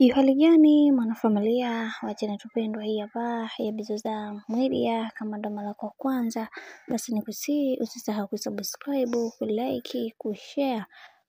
Hali gani mwanafamilia wa channel tupendwa hii hapa ya Bizoza Media. Kama ndo mara kwa kwanza basi nikusihi usisahau kusubscribe, kulike, kushare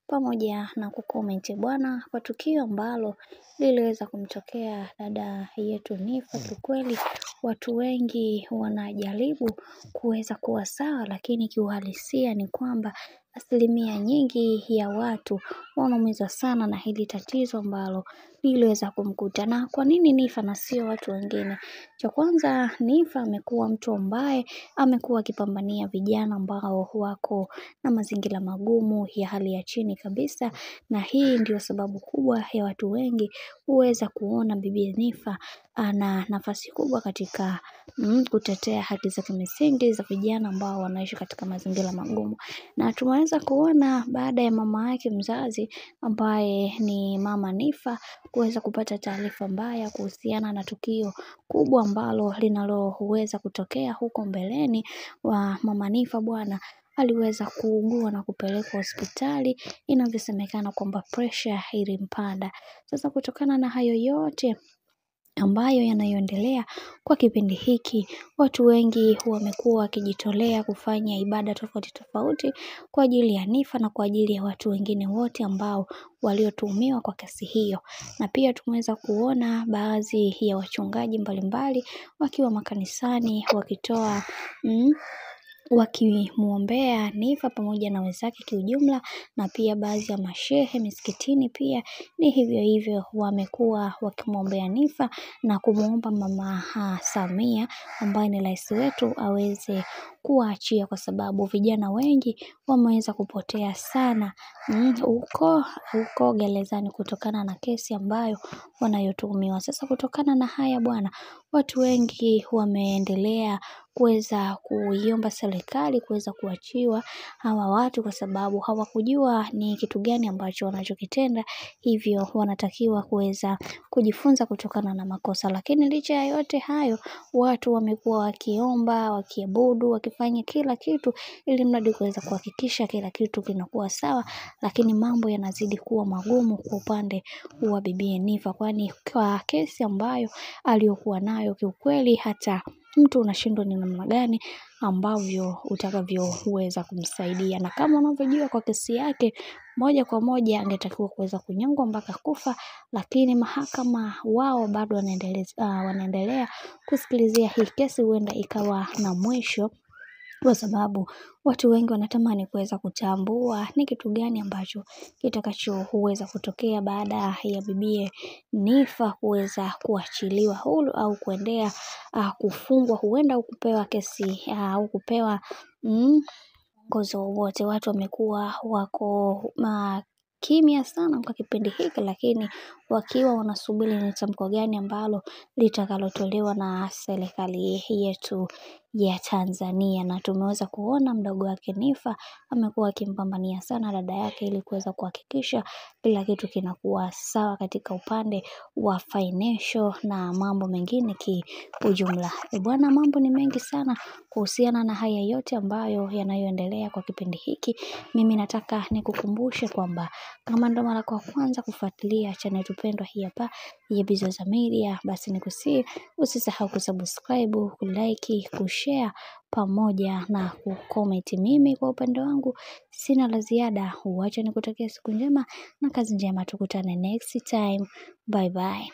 pamoja na kucomment bwana, kwa tukio ambalo liliweza kumtokea dada yetu Nifa. Kiukweli watu wengi wanajaribu kuweza kuwa sawa, lakini kiuhalisia ni kwamba asilimia nyingi ya watu wanaumizwa sana na hili tatizo ambalo liliweza kumkuta. Na kwa nini Nifa na sio watu wengine? Cha kwanza, Nifa amekuwa mtu ambaye amekuwa akipambania vijana ambao wako na mazingira magumu ya hali ya chini kabisa, na hii ndio sababu kubwa ya watu wengi huweza kuona bibi Nifa ana nafasi kubwa katika kutetea haki za kimsingi za vijana ambao wanaishi katika mazingira magumu. Na tumeweza kuona baada ya mama yake mzazi ambaye ni mama Nifa kuweza kupata taarifa mbaya kuhusiana na tukio kubwa ambalo linaloweza kutokea huko mbeleni, wa mama Nifa bwana aliweza kuugua na kupelekwa hospitali, inavyosemekana kwamba pressure ilimpanda. Sasa kutokana na hayo yote ambayo yanayoendelea kwa kipindi hiki, watu wengi wamekuwa wakijitolea kufanya ibada tofauti tofauti kwa ajili ya Nifa na kwa ajili ya watu wengine wote ambao waliotuhumiwa kwa kesi hiyo. Na pia tumeweza kuona baadhi ya wachungaji mbalimbali wakiwa makanisani wakitoa wakimuombea Nifa pamoja na wenzake kiujumla, na pia baadhi ya mashehe misikitini pia ni hivyo hivyo wamekuwa wakimuombea Nifa na kumuomba mama Samia ambaye ni rais wetu aweze kuachia, kwa sababu vijana wengi wameweza kupotea sana huko gerezani kutokana na kesi ambayo wanayotuhumiwa. Sasa kutokana na haya bwana, watu wengi wameendelea kuweza kuiomba serikali kuweza kuachiwa hawa watu, kwa sababu hawakujua ni kitu gani ambacho wanachokitenda, hivyo wanatakiwa kuweza kujifunza kutokana na makosa. Lakini licha ya yote hayo, watu wamekuwa wakiomba, wakiabudu, wakifanya kila kitu ili mradi kuweza kuhakikisha kila kitu kinakuwa sawa, lakini mambo yanazidi kuwa magumu kwa upande wa bibi Nifa, kwani kwa kesi ambayo aliyokuwa nayo kiukweli hata mtu unashindwa ni namna gani ambavyo utakavyoweza kumsaidia. Na kama unavyojua kwa kesi yake moja kwa moja angetakiwa kuweza kunyongwa mpaka kufa, lakini mahakama wao bado wanaendelea kusikilizia hii kesi, huenda ikawa na mwisho, kwa sababu watu wengi wanatamani kuweza kutambua ni kitu gani ambacho kitakachoweza kutokea baada ya bibi Nifa kuweza kuachiliwa huru au kuendea kufungwa, huenda kupewa kesi au kupewa ngozo wote. Watu wamekuwa wako kimya sana kwa kipindi hiki, lakini wakiwa wanasubiri ni tamko gani ambalo litakalotolewa na serikali yetu ya Tanzania. Na tumeweza kuona mdogo wake Nifa amekuwa akimpambania sana dada yake ili kuweza kuhakikisha kila kitu kinakuwa sawa katika upande wa financial na mambo mengine kiujumla. Bwana, mambo ni mengi sana kuhusiana na haya yote ambayo yanayoendelea kwa kipindi hiki. Mimi nataka nikukumbushe kwamba kama ndo mara kwa kwanza kufuatilia channel tupendwa hii hapa ya Bizoza Media, basi nikusihi usisahau kusubscribe, kulike, kushare pamoja na kucomment. Mimi kwa upande wangu sina la ziada, huacha nikutakia siku njema na kazi njema, tukutane next time. Bye bye.